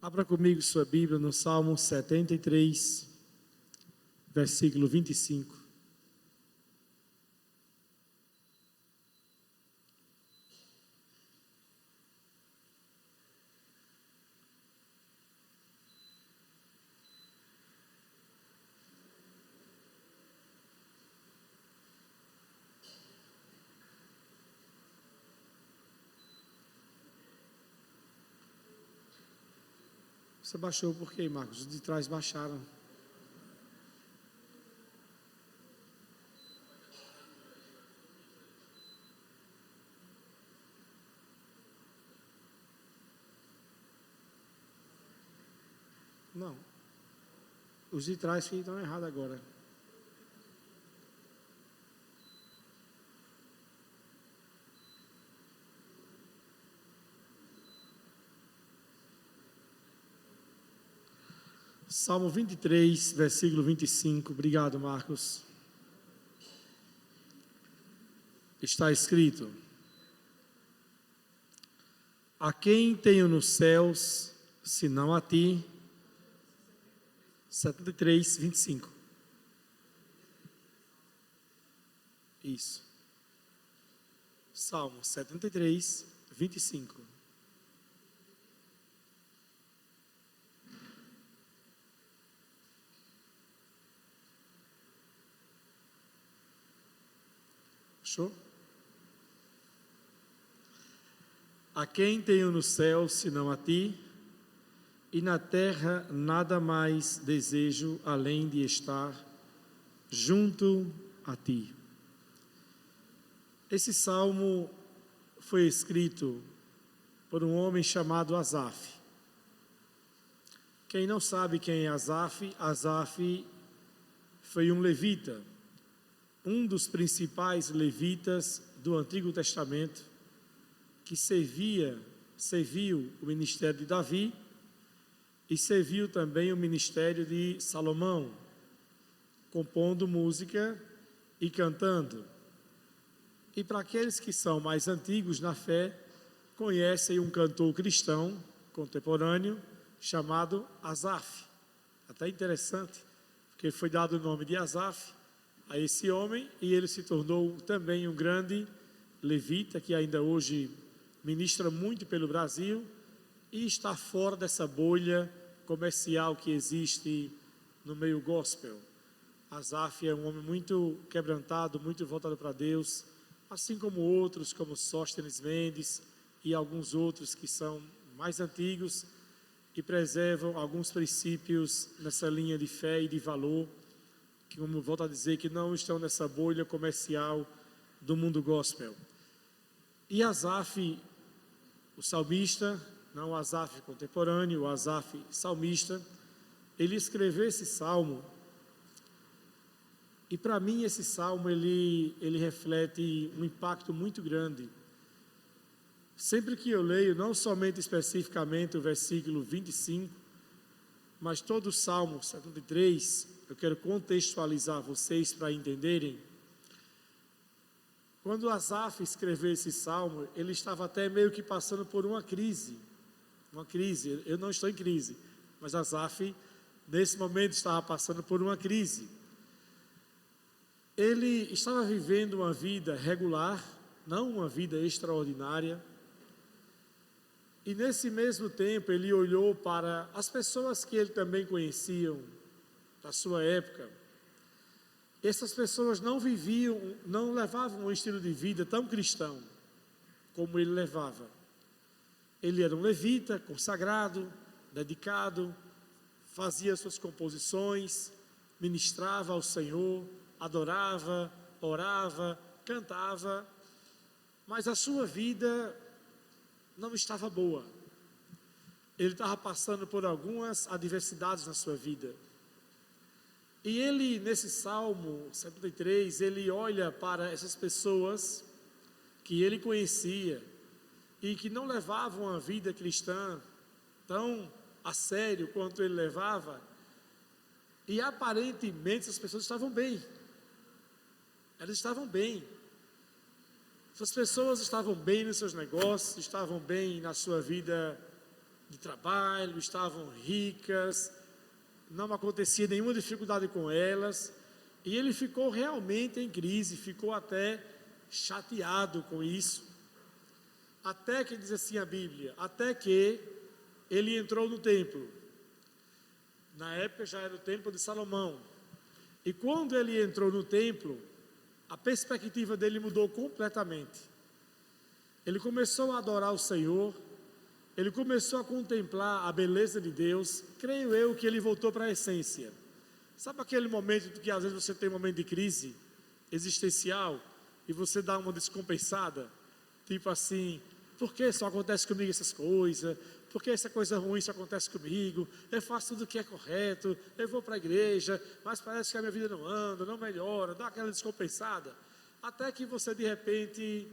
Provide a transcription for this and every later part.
Abra comigo sua Bíblia no Salmo 73, versículo 25. Você baixou por quê, Marcos? Os de trás baixaram. Não. Os de trás que estão errados agora. Salmo 23, versículo 25. Obrigado, Marcos. Está escrito: a quem tenho nos céus, senão a ti? 73, 25. Isso. Salmo 73, 25. Achou? A quem tenho no céu, senão a ti, e na terra nada mais desejo além de estar junto a ti. Esse salmo foi escrito por um homem chamado Asaf. Quem não sabe quem é Asaf, Asaf foi um levita, um dos principais levitas do Antigo Testamento, que serviu o ministério de Davi e serviu também o ministério de Salomão, compondo música e cantando. E para aqueles que são mais antigos na fé, conhecem um cantor cristão contemporâneo chamado Asaf. Até interessante, porque foi dado o nome de Asaf a esse homem, e ele se tornou também um grande levita, que ainda hoje ministra muito pelo Brasil, e está fora dessa bolha comercial que existe no meio gospel. Asaf é um homem muito quebrantado, muito voltado para Deus, assim como outros, como Sóstenes Mendes e alguns outros que são mais antigos e preservam alguns princípios nessa linha de fé e de valor, que, como volto a dizer, que não estão nessa bolha comercial do mundo gospel. E Asaf, o salmista, não o Asaf contemporâneo, o Asaf salmista, ele escreveu esse salmo, e para mim esse salmo ele reflete um impacto muito grande. Sempre que eu leio, não somente especificamente o versículo 25, mas todo o Salmo 73, eu quero contextualizar vocês para entenderem. Quando Asaf escreveu esse salmo, ele estava até meio que passando por uma crise. Eu não estou em crise, mas Asaf, nesse momento, estava passando por uma crise. Ele estava vivendo uma vida regular, não uma vida extraordinária. E nesse mesmo tempo, ele olhou para as pessoas que ele também conheciam, da sua época. Essas pessoas não levavam um estilo de vida tão cristão como ele levava. Ele era um levita, consagrado, dedicado, fazia suas composições, ministrava ao Senhor, adorava, orava, cantava, mas a sua vida não estava boa. Ele estava passando por algumas adversidades na sua vida. E ele, nesse Salmo 73, ele olha para essas pessoas que ele conhecia e que não levavam a vida cristã tão a sério quanto ele levava, e aparentemente essas pessoas estavam bem. Elas estavam bem. Essas pessoas estavam bem nos seus negócios, estavam bem na sua vida de trabalho, estavam ricas, não acontecia nenhuma dificuldade com elas, e ele ficou realmente em crise, ficou até chateado com isso, até que diz assim a Bíblia, até que ele entrou no templo. Na época já era o templo de Salomão, e quando ele entrou no templo, a perspectiva dele mudou completamente. Ele começou a adorar o Senhor, ele começou a contemplar a beleza de Deus. Creio eu que ele voltou para a essência. Sabe aquele momento que às vezes você tem um momento de crise existencial e você dá uma descompensada, tipo assim, por que só acontece comigo essas coisas? Por que essa coisa ruim só acontece comigo? Eu faço tudo o que é correto, eu vou para a igreja, mas parece que a minha vida não anda, não melhora, dá aquela descompensada. Até que você de repente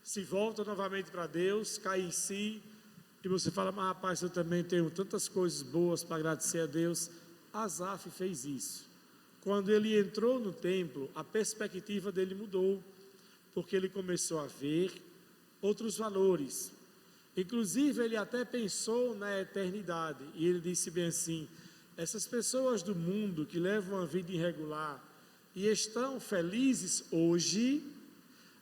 se volta novamente para Deus, cai em si, e você fala, mas rapaz, eu também tenho tantas coisas boas para agradecer a Deus. Asaf fez isso. Quando ele entrou no templo, a perspectiva dele mudou, porque ele começou a ver outros valores. Inclusive, ele até pensou na eternidade, e ele disse bem assim, essas pessoas do mundo que levam uma vida irregular e estão felizes hoje,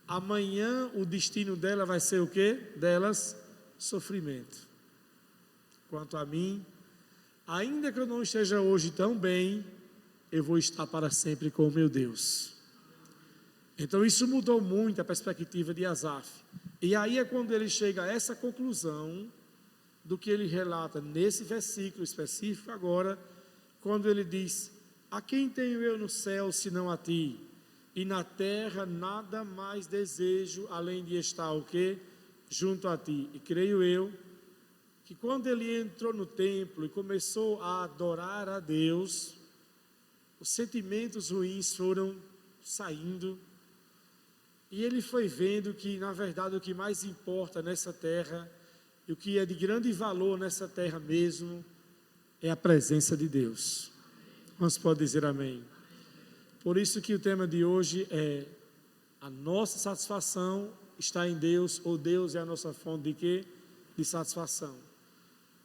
amanhã o destino dela vai ser o quê? Delas, sofrimento. Quanto a mim, ainda que eu não esteja hoje tão bem, eu vou estar para sempre com o meu Deus. Então isso mudou muito a perspectiva de Asaf. E aí é quando ele chega a essa conclusão do que ele relata nesse versículo específico agora, quando ele diz, a quem tenho eu no céu senão a ti? E na terra nada mais desejo, além de estar o quê? Junto a ti. E creio eu, que quando ele entrou no templo e começou a adorar a Deus, os sentimentos ruins foram saindo, e ele foi vendo que, na verdade, o que mais importa nessa terra, e o que é de grande valor nessa terra mesmo, é a presença de Deus. Você pode dizer amém? Por isso que o tema de hoje é, a nossa satisfação está em Deus, ou Deus é a nossa fonte de quê? De satisfação.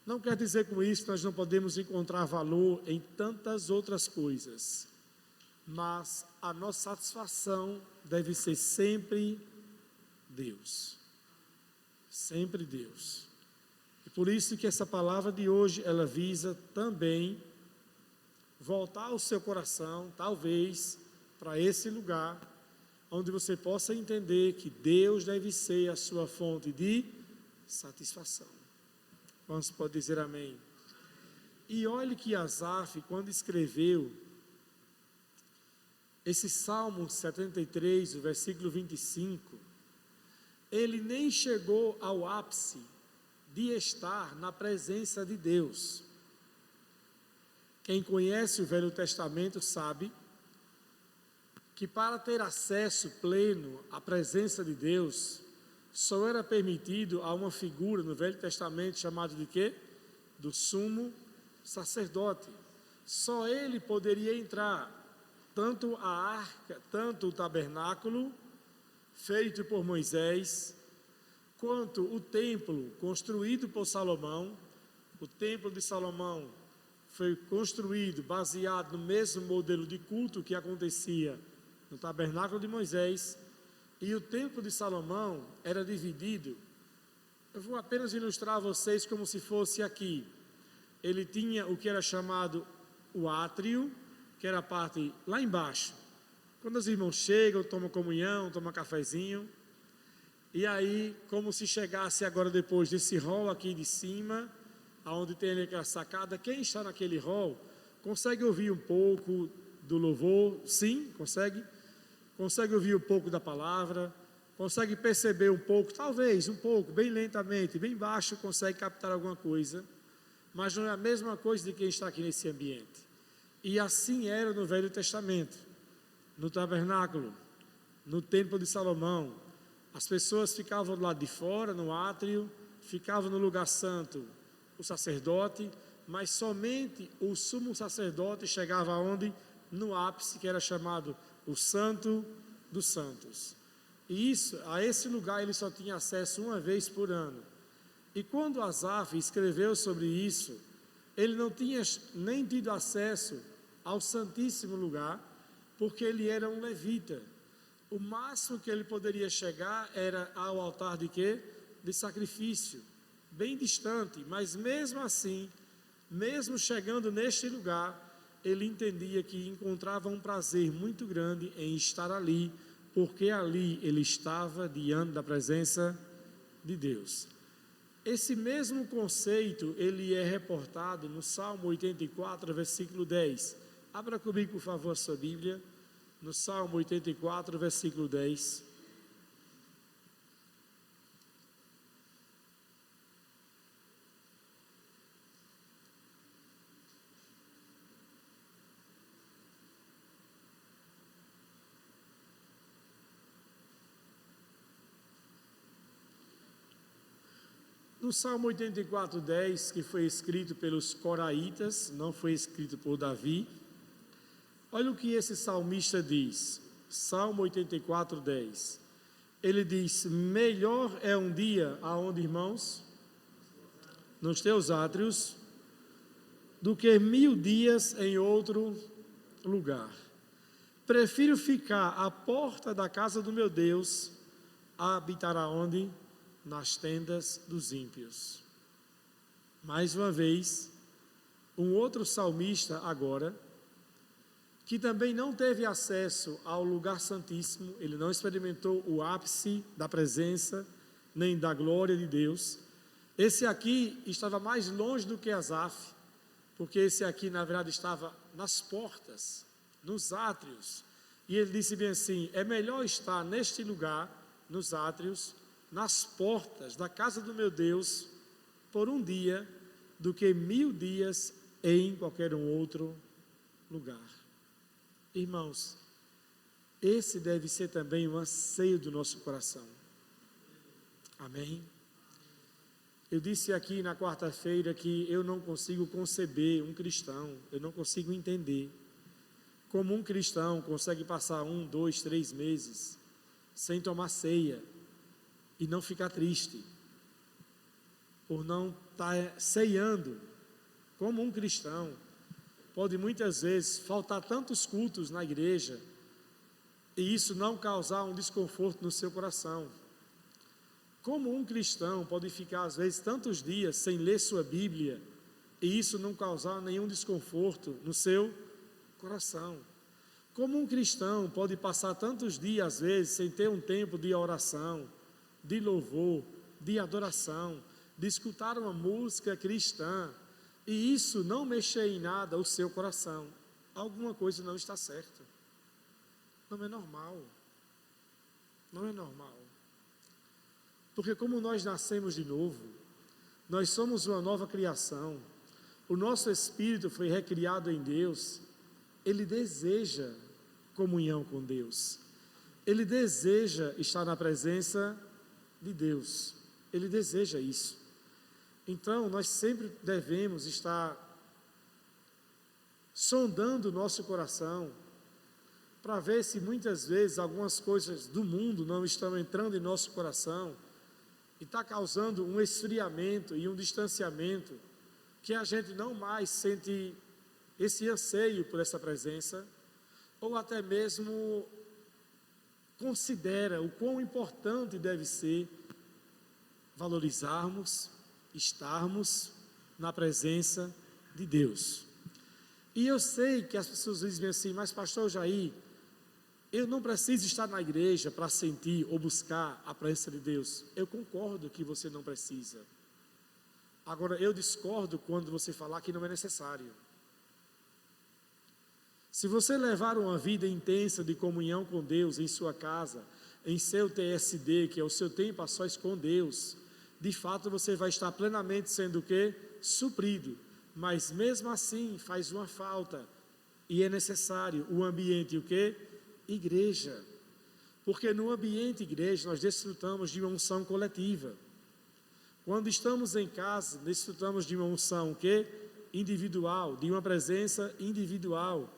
Não quer dizer com isso que nós não podemos encontrar valor em tantas outras coisas, mas a nossa satisfação deve ser sempre Deus. Sempre Deus. E por isso que essa palavra de hoje, ela visa também voltar o seu coração, talvez, para esse lugar, onde você possa entender que Deus deve ser a sua fonte de satisfação. Você pode dizer amém? E olhe que Asaf, quando escreveu esse Salmo 73, o versículo 25, ele nem chegou ao ápice de estar na presença de Deus. Quem conhece o Velho Testamento sabe que para ter acesso pleno à presença de Deus, só era permitido a uma figura no Velho Testamento chamado de quê? Do sumo sacerdote. Só ele poderia entrar, tanto a arca, tanto o tabernáculo, feito por Moisés, quanto o templo construído por Salomão. O templo de Salomão foi construído baseado no mesmo modelo de culto que acontecia no tabernáculo de Moisés. E o templo de Salomão era dividido, eu vou apenas ilustrar a vocês como se fosse aqui. Ele tinha o que era chamado o átrio, que era a parte lá embaixo. Quando os irmãos chegam, tomam comunhão, tomam cafezinho. E aí, como se chegasse agora depois desse hall aqui de cima, aonde tem ali aquela sacada, quem está naquele hall, consegue ouvir um pouco do louvor? Sim, consegue? Consegue ouvir um pouco da palavra, consegue perceber um pouco, talvez um pouco, bem lentamente, bem baixo, consegue captar alguma coisa, mas não é a mesma coisa de quem está aqui nesse ambiente. E assim era no Velho Testamento, no tabernáculo, no templo de Salomão. As pessoas ficavam do lado de fora, no átrio, ficavam no lugar santo o sacerdote, mas somente o sumo sacerdote chegava aonde? No ápice, que era chamado o Santo dos Santos. E a esse lugar ele só tinha acesso uma vez por ano. E quando Asaf escreveu sobre isso, ele não tinha nem tido acesso ao Santíssimo Lugar, porque ele era um levita. O máximo que ele poderia chegar era ao altar de quê? De sacrifício, bem distante, mas mesmo assim, mesmo chegando neste lugar, ele entendia que encontrava um prazer muito grande em estar ali, porque ali ele estava diante da presença de Deus. Esse mesmo conceito, ele é reportado no Salmo 84, versículo 10. Abra comigo, por favor, a sua Bíblia, no Salmo 84, versículo 10. No Salmo 84, 10, que foi escrito pelos coraitas, não foi escrito por Davi, olha o que esse salmista diz, Salmo 84, 10. Ele diz: melhor é um dia aonde, irmãos, nos teus átrios, do que 1000 dias em outro lugar. Prefiro ficar à porta da casa do meu Deus, a habitar aonde? Nas tendas dos ímpios. Mais uma vez, um outro salmista agora, que também não teve acesso ao lugar santíssimo, ele não experimentou o ápice da presença, nem da glória de Deus. Esse aqui estava mais longe do que Asaf, porque esse aqui na verdade estava nas portas, nos átrios, e ele disse bem assim: é melhor estar neste lugar, nos átrios, nas portas da casa do meu Deus, por um dia, do que 1000 dias em qualquer um outro lugar. Irmãos, esse deve ser também um anseio do nosso coração. Amém? Eu disse aqui na quarta-feira que eu não consigo conceber um cristão, eu não consigo entender como um cristão consegue passar 1, 2, 3 meses sem tomar ceia e não ficar triste por não estar ceiando. Como um cristão pode muitas vezes faltar tantos cultos na igreja e isso não causar um desconforto no seu coração. Como um cristão pode ficar às vezes tantos dias sem ler sua Bíblia e isso não causar nenhum desconforto no seu coração. Como um cristão pode passar tantos dias às vezes sem ter um tempo de oração, de louvor, de adoração, de escutar uma música cristã, e isso não mexer em nada o seu coração. Alguma coisa não está certa. Não é normal. Não é normal. Porque como nós nascemos de novo, nós somos uma nova criação, o nosso espírito foi recriado em Deus, ele deseja comunhão com Deus, ele deseja estar na presença de Deus, ele deseja isso. Então nós sempre devemos estar sondando o nosso coração para ver se muitas vezes algumas coisas do mundo não estão entrando em nosso coração e está causando um esfriamento e um distanciamento, que a gente não mais sente esse anseio por essa presença, ou até mesmo considera o quão importante deve ser valorizarmos, estarmos na presença de Deus. E eu sei que as pessoas dizem assim: mas pastor Jair, eu não preciso estar na igreja para sentir ou buscar a presença de Deus. Eu concordo que você não precisa. Agora, eu discordo quando você falar que não é necessário. Se você levar uma vida intensa de comunhão com Deus em sua casa, em seu TSD, que é o seu tempo a sós com Deus, de fato você vai estar plenamente sendo o quê? Suprido. Mas mesmo assim faz uma falta, e é necessário o ambiente, o quê? Igreja. Porque no ambiente igreja nós desfrutamos de uma unção coletiva. Quando estamos em casa, desfrutamos de uma unção, o quê? Individual, de uma presença individual.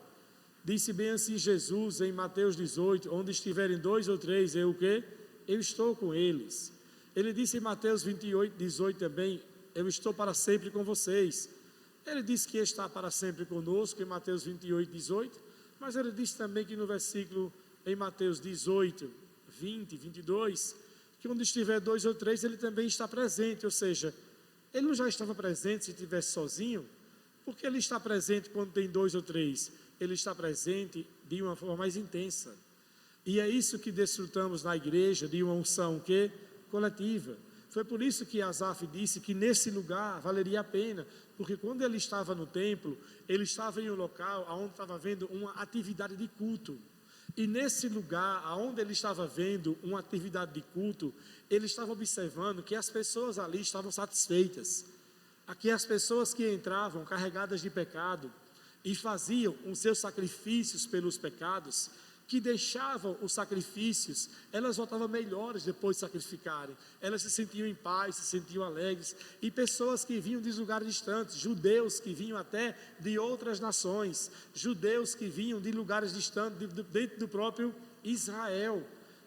Disse bem assim Jesus em Mateus 18: onde estiverem 2 ou 3, eu o quê? Eu estou com eles. Ele disse em Mateus 28, 18 também: eu estou para sempre com vocês. Ele disse que está para sempre conosco em Mateus 28, 18, mas ele disse também que no versículo em Mateus 18, 20, 22, que onde estiver 2 ou 3, ele também está presente. Ou seja, ele não já estava presente se estivesse sozinho? Porque ele está presente quando tem 2 ou 3? Ele está presente de uma forma mais intensa. E é isso que desfrutamos na igreja, de uma unção que coletiva. Foi por isso que Asaf disse que nesse lugar valeria a pena, porque quando ele estava no templo, ele estava em um local onde estava havendo uma atividade de culto. E nesse lugar, onde ele estava vendo uma atividade de culto, ele estava observando que as pessoas ali estavam satisfeitas. Aqui as pessoas que entravam carregadas de pecado e faziam os seus sacrifícios pelos pecados, que deixavam os sacrifícios, elas voltavam melhores depois de sacrificarem. Elas se sentiam em paz, se sentiam alegres. E pessoas que vinham de lugares distantes, judeus que vinham até de outras nações, judeus que vinham de lugares distantes, dentro do próprio Israel,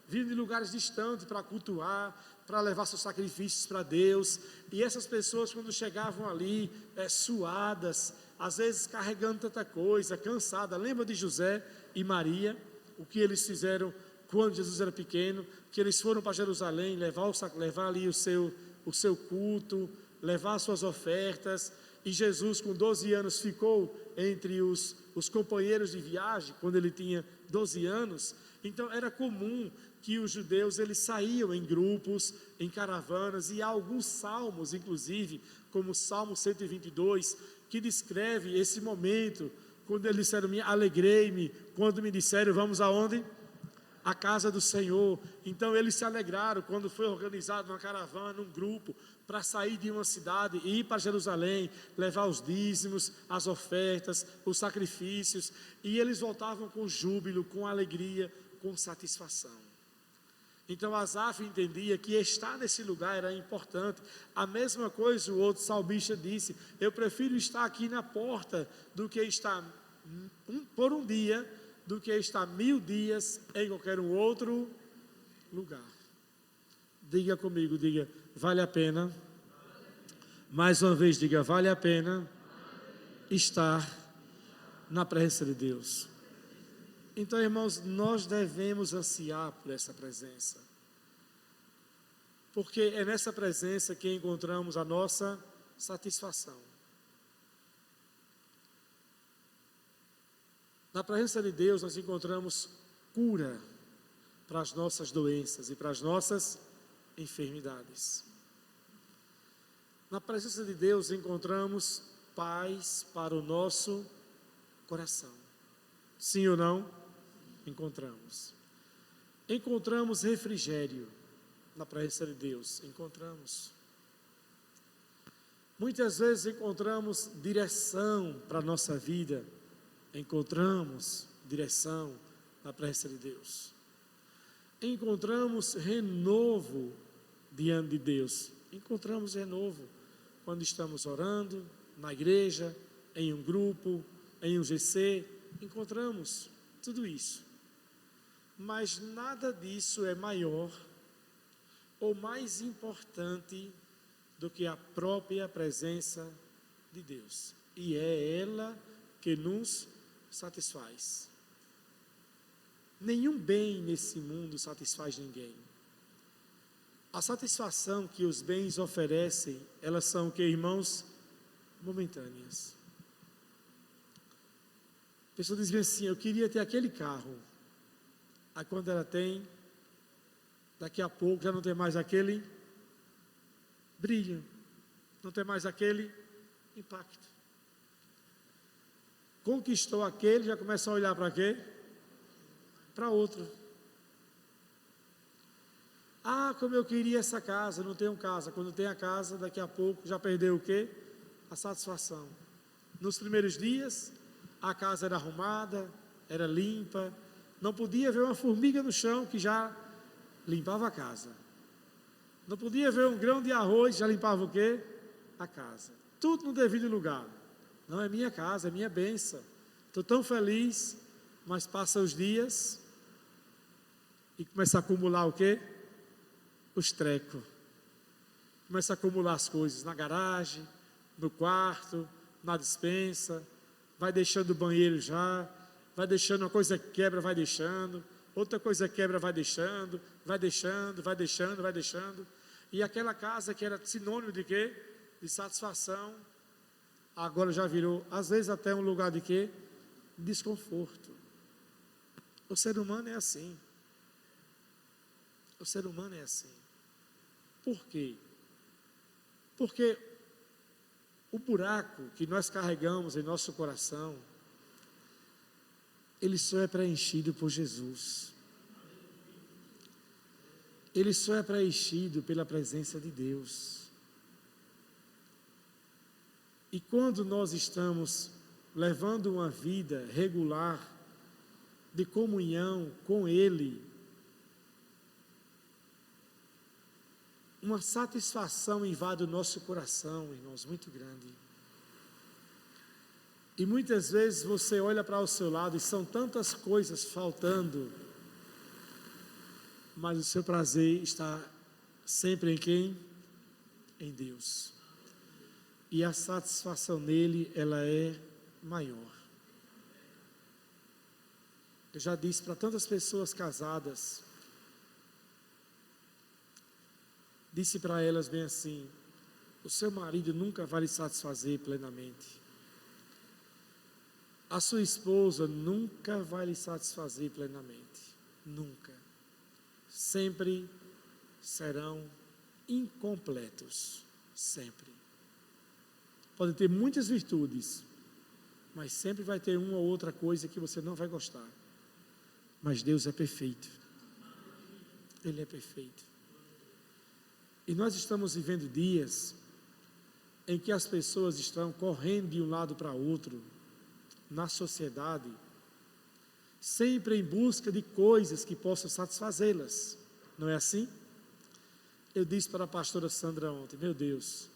vinham de lugares distantes para cultuar, para levar seus sacrifícios para Deus. E essas pessoas, quando chegavam ali, suadas, às vezes carregando tanta coisa, cansada. Lembra de José e Maria? O que eles fizeram quando Jesus era pequeno, que eles foram para Jerusalém, levar ali o seu culto, levar suas ofertas, e Jesus com 12 anos ficou entre os companheiros de viagem, quando ele tinha 12 anos. Então era comum que os judeus eles saíam em grupos, em caravanas, e há alguns salmos, inclusive, como o Salmo 122, que descreve esse momento, quando eles disseram, alegrei-me, quando me disseram, vamos aonde? A casa do Senhor. Então eles se alegraram quando foi organizado uma caravana, um grupo, para sair de uma cidade e ir para Jerusalém, levar os dízimos, as ofertas, os sacrifícios, e eles voltavam com júbilo, com alegria, com satisfação. Então Asaf entendia que estar nesse lugar era importante. A mesma coisa o outro salmista disse: eu prefiro estar aqui na porta do que estar por um dia, do que estar 1000 dias em qualquer outro lugar. Diga comigo, diga, vale a pena. Mais uma vez, diga, vale a pena estar na presença de Deus. Então, irmãos, nós devemos ansiar por essa presença, porque é nessa presença que encontramos a nossa satisfação. Na presença de Deus nós encontramos cura para as nossas doenças e para as nossas enfermidades. Na presença de Deus encontramos paz para o nosso coração. Sim ou não? Encontramos. Encontramos refrigério na presença de Deus. Encontramos. Muitas vezes encontramos direção para a nossa vida. Encontramos direção na presença de Deus. Encontramos renovo diante de Deus. Encontramos renovo quando estamos orando na igreja, em um grupo, em um GC. Encontramos tudo isso. Mas nada disso é maior ou mais importante do que a própria presença de Deus. E é ela que nos satisfaz. Nenhum bem nesse mundo satisfaz ninguém. A satisfação que os bens oferecem, elas são, que irmãos, momentâneas. A pessoa diz bem assim: eu queria ter aquele carro. Aí quando ela tem, daqui a pouco já não tem mais aquele brilho, não tem mais aquele impacto. Conquistou aquele, já começa a olhar para quê? Para outro. Ah, como eu queria essa casa, não tenho casa. Quando tem a casa, daqui a pouco já perdeu o quê? A satisfação. Nos primeiros dias, a casa era arrumada, era limpa, não podia ver uma formiga no chão que já limpava a casa. Não podia ver um grão de arroz, já limpava o quê? A casa. Tudo no devido lugar. Não é minha casa, é minha bênção. Estou tão feliz, mas passa os dias e começa a acumular o quê? Os trecos. começa a acumular as coisas na garagem, no quarto, na despensa, vai deixando o banheiro já, vai deixando uma coisa que quebra, vai deixando, outra coisa quebra, vai deixando, vai deixando, vai deixando, vai deixando. E aquela casa que era sinônimo de quê? De satisfação, agora já virou, às vezes até um lugar de quê? Desconforto. O ser humano é assim. O ser humano é assim. Por quê? Porque o buraco que nós carregamos em nosso coração, ele só é preenchido por Jesus. Ele só é preenchido pela presença de Deus. E quando nós estamos levando uma vida regular, de comunhão com Ele, uma satisfação invade o nosso coração, irmãos, muito grande. E muitas vezes você olha para o seu lado e são tantas coisas faltando, mas o seu prazer está sempre em quem? Em Deus. E a satisfação nele, ela é maior. Eu já disse para tantas pessoas casadas, disse para elas bem assim: o seu marido nunca vai lhe satisfazer plenamente. A sua esposa nunca vai lhe satisfazer plenamente. Nunca. Sempre serão incompletos. Sempre. Pode ter muitas virtudes, mas sempre vai ter uma ou outra coisa que você não vai gostar. Mas Deus é perfeito. Ele é perfeito. E nós estamos vivendo dias em que as pessoas estão correndo de um lado para outro na sociedade, sempre em busca de coisas que possam satisfazê-las. Não é assim? Eu disse para a pastora Sandra ontem: meu Deus,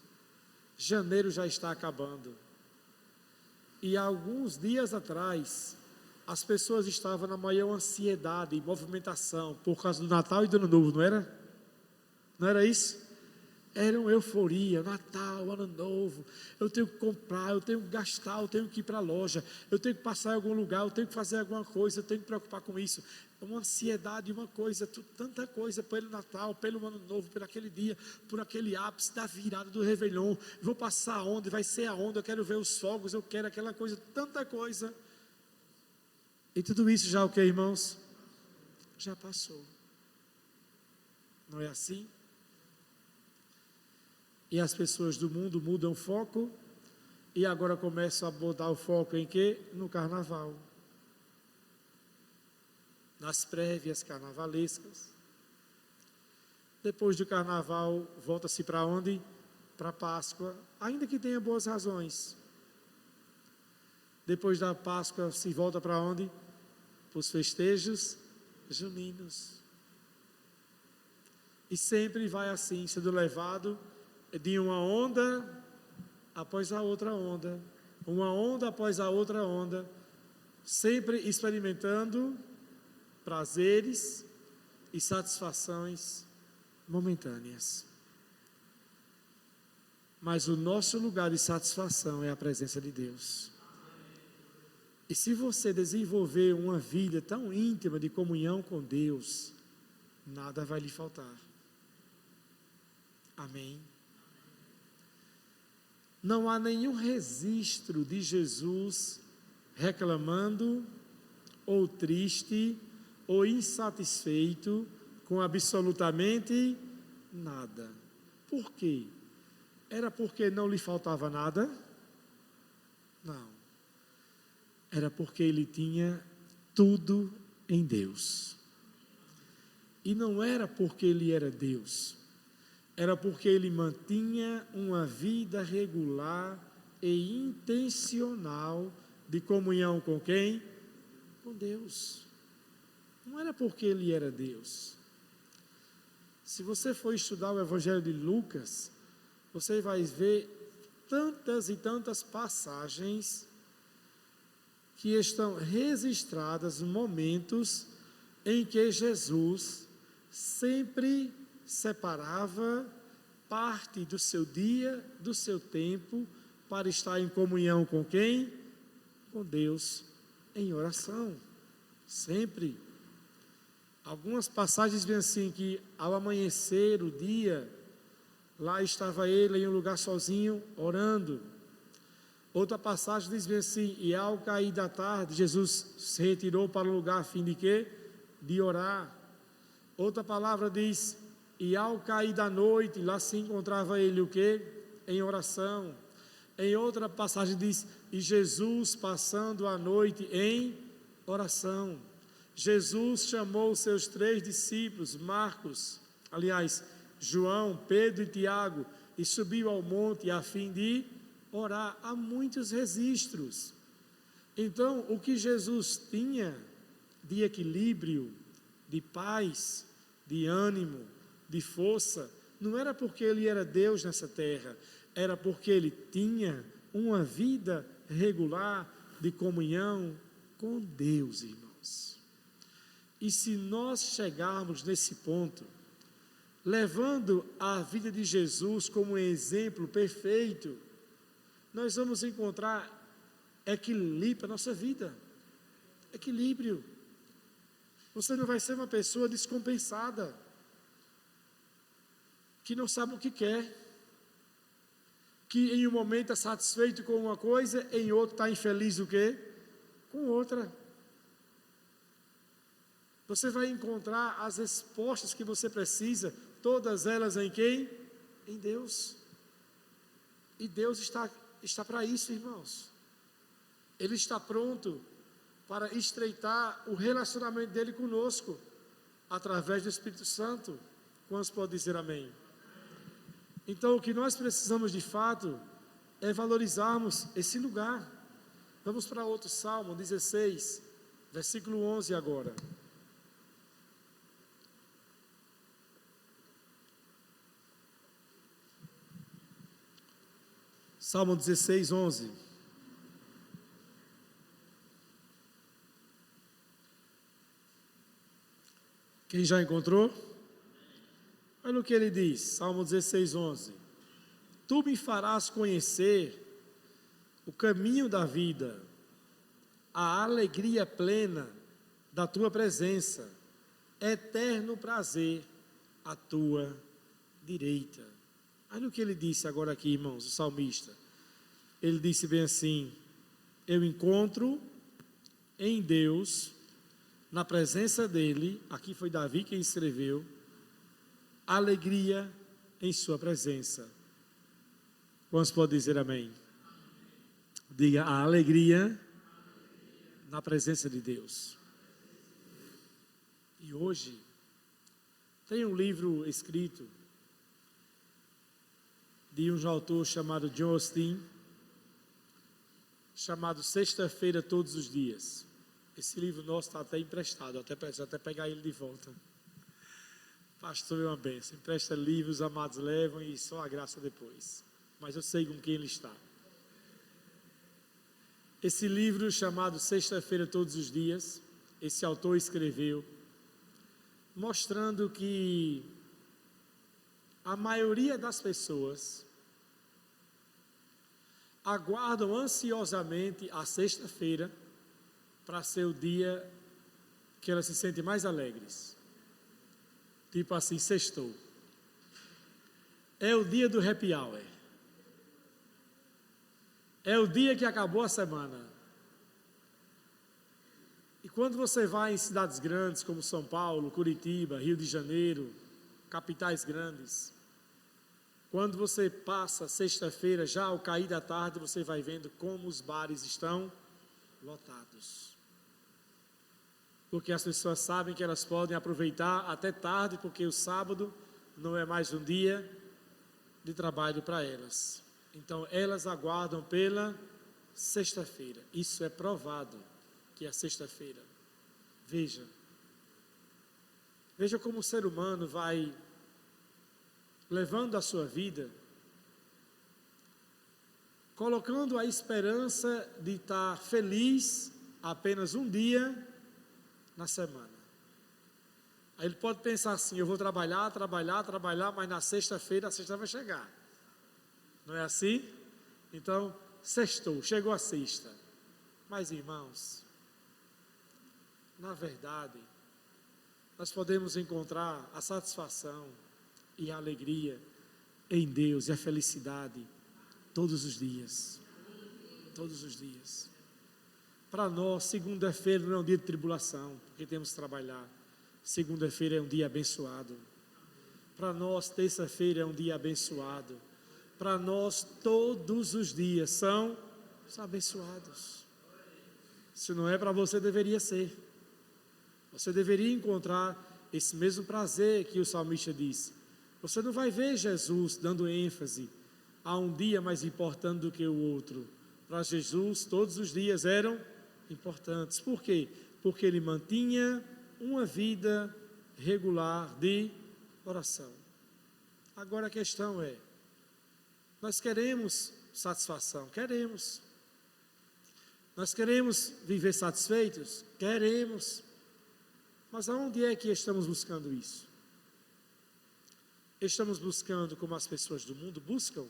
janeiro já está acabando. E há alguns dias atrás, as pessoas estavam na maior ansiedade e movimentação por causa do Natal e do Ano Novo, não era? Não era isso? Era uma euforia, Natal, Ano Novo, eu tenho que comprar, eu tenho que gastar, eu tenho que ir para a loja, eu tenho que passar em algum lugar, eu tenho que fazer alguma coisa, eu tenho que me preocupar com isso. Uma ansiedade, uma coisa, tanta coisa pelo Natal, pelo Ano Novo, por aquele dia, por aquele ápice da virada do Réveillon. Vou passar aonde, vai ser aonde, eu quero ver os fogos, eu quero aquela coisa, tanta coisa. E tudo isso já o que, irmãos? Já passou. Não é assim? E as pessoas do mundo mudam o foco e agora começam a botar o foco em quê? No carnaval. Nas prévias carnavalescas. Depois do carnaval, volta-se para onde? Para a Páscoa, ainda que tenha boas razões. Depois da Páscoa, se volta para onde? Para os festejos juninos. E sempre vai assim, sendo levado de uma onda após a outra onda, uma onda após a outra onda, sempre experimentando prazeres e satisfações momentâneas. Mas o nosso lugar de satisfação é a presença de Deus. E se você desenvolver uma vida tão íntima de comunhão com Deus, nada vai lhe faltar. Amém? Não há nenhum registro de Jesus reclamando, ou triste, ou insatisfeito com absolutamente nada. Por quê? Era porque não lhe faltava nada? Não. Era porque ele tinha tudo em Deus. E não era porque ele era Deus. Era porque ele mantinha uma vida regular e intencional de comunhão com quem? Com Deus. Não era porque ele era Deus. Se você for estudar o Evangelho de Lucas, você vai ver tantas e tantas passagens que estão registradas, momentos em que Jesus sempre separava parte do seu dia, do seu tempo, para estar em comunhão com quem? Com Deus, em oração, sempre. Algumas passagens dizem assim, que ao amanhecer o dia, lá estava ele em um lugar sozinho, orando. Outra passagem diz bem assim, e ao cair da tarde, Jesus se retirou para o lugar a fim de quê? De orar. Outra palavra diz, e ao cair da noite, lá se encontrava ele o quê? Em oração. Em outra passagem diz, e Jesus passando a noite em oração. Jesus chamou os seus 3 discípulos, João, Pedro e Tiago, e subiu ao monte a fim de orar. Há muitos registros. Então, o que Jesus tinha de equilíbrio, de paz, de ânimo, de força, não era porque ele era Deus nessa terra, era porque ele tinha uma vida regular de comunhão com Deus, irmãos. E se nós chegarmos nesse ponto, levando a vida de Jesus como um exemplo perfeito, nós vamos encontrar equilíbrio para a nossa vida. Equilíbrio. Você não vai ser uma pessoa descompensada, que não sabe o que quer, que em um momento está satisfeito com uma coisa, em outro está infeliz o quê? Com outra. Você vai encontrar as respostas que você precisa, todas elas em quem? Em Deus. E Deus está para isso, irmãos. Ele está pronto para estreitar o relacionamento dele conosco, através do Espírito Santo. Quantos podem dizer amém? Então, o que nós precisamos de fato é valorizarmos esse lugar. Vamos para outro Salmo 16, versículo 11 agora. Salmo 16, 11. Quem já encontrou? Olha o que ele diz, Salmo 16, 11. Tu me farás conhecer o caminho da vida, a alegria plena da tua presença, eterno prazer à tua direita. Olha o que ele disse agora aqui, irmãos, o salmista. Ele disse bem assim, eu encontro em Deus, na presença dele, aqui foi Davi quem escreveu, alegria em sua presença. Quantos podem dizer amém? Diga, a alegria na presença de Deus. E hoje, tem um livro escrito de um autor chamado John Osteen, chamado Sexta-feira Todos os Dias. Esse livro nosso está até emprestado, até preciso até pegar ele de volta. Pastor é uma bênção, empresta livros, amados levam e só a graça depois. Mas eu sei com quem ele está. Esse livro chamado Sexta-feira Todos os Dias, esse autor escreveu, mostrando que a maioria das pessoas aguardam ansiosamente a sexta-feira para ser o dia que elas se sentem mais alegres. Tipo assim, sextou. É o dia do happy hour. É o dia que acabou a semana. E quando você vai em cidades grandes como São Paulo, Curitiba, Rio de Janeiro, capitais grandes, quando você passa sexta-feira, já ao cair da tarde, você vai vendo como os bares estão lotados. Porque as pessoas sabem que elas podem aproveitar até tarde, porque o sábado não é mais um dia de trabalho para elas. Então, elas aguardam pela sexta-feira. Isso é provado, que é a sexta-feira. Veja como o ser humano vai levando a sua vida, colocando a esperança de estar feliz apenas um dia na semana. Aí ele pode pensar assim: eu vou trabalhar, trabalhar, trabalhar, mas na sexta-feira a sexta vai chegar. Não é assim? Então, sextou, chegou a sexta. Mas, irmãos, na verdade, nós podemos encontrar a satisfação e a alegria em Deus e a felicidade todos os dias. Todos os dias. Para nós, segunda-feira não é um dia de tribulação, porque temos que trabalhar. Segunda-feira é um dia abençoado. Para nós, terça-feira é um dia abençoado. Para nós, todos os dias são abençoados. Se não é para você, deveria ser. Você deveria encontrar esse mesmo prazer que o salmista diz. Você não vai ver Jesus dando ênfase a um dia mais importante do que o outro. Para Jesus, todos os dias eram importantes. Por quê? Porque ele mantinha uma vida regular de oração. Agora a questão é: nós queremos satisfação? Queremos. Nós queremos viver satisfeitos? Queremos. Mas aonde é que estamos buscando isso? Estamos buscando como as pessoas do mundo buscam?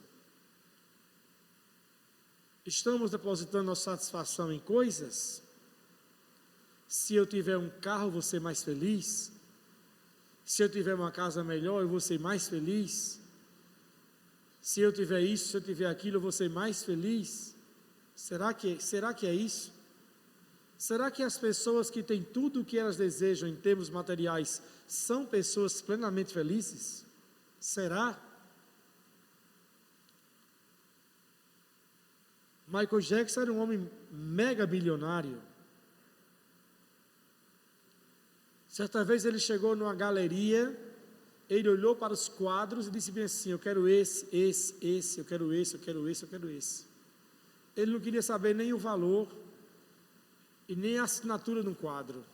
Estamos depositando nossa satisfação em coisas? Se eu tiver um carro, vou ser mais feliz. Se eu tiver uma casa melhor, eu vou ser mais feliz. Se eu tiver isso, se eu tiver aquilo, eu vou ser mais feliz. Será que é isso? Será que as pessoas que têm tudo o que elas desejam em termos materiais são pessoas plenamente felizes? Será? Michael Jackson era um homem mega bilionário. Certa vez ele chegou numa galeria, ele olhou para os quadros e disse bem assim: eu quero esse, eu quero esse, eu quero esse, eu quero esse. Ele não queria saber nem o valor e nem a assinatura no quadro.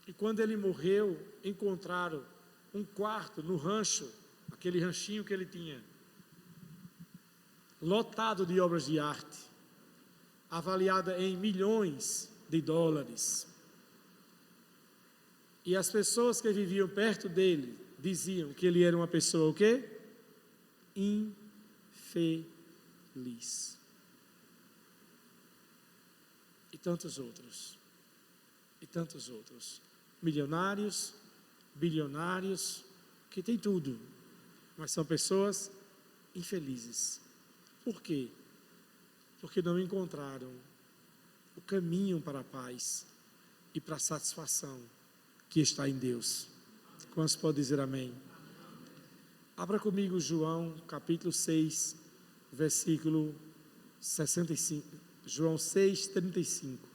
E quando ele morreu, encontraram um quarto no rancho, aquele ranchinho que ele tinha, lotado de obras de arte, avaliada em milhões de dólares. E as pessoas que viviam perto dele diziam que ele era uma pessoa o quê? Infeliz. E tantos outros. E tantos outros. Milionários, bilionários, que têm tudo, mas são pessoas infelizes. Por quê? Porque não encontraram o caminho para a paz e para a satisfação que está em Deus. Quantos podem dizer amém? Abra comigo João capítulo 6, versículo 65. João 6, 35,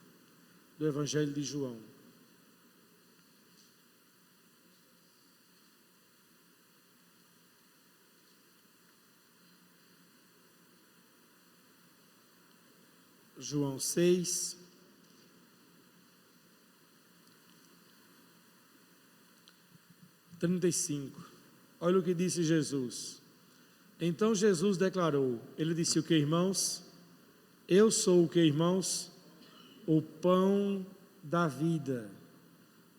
do Evangelho de João. João 6, 35. Olha o que disse Jesus. Então Jesus declarou, ele disse o que, irmãos? Eu sou o que, irmãos? O pão da vida.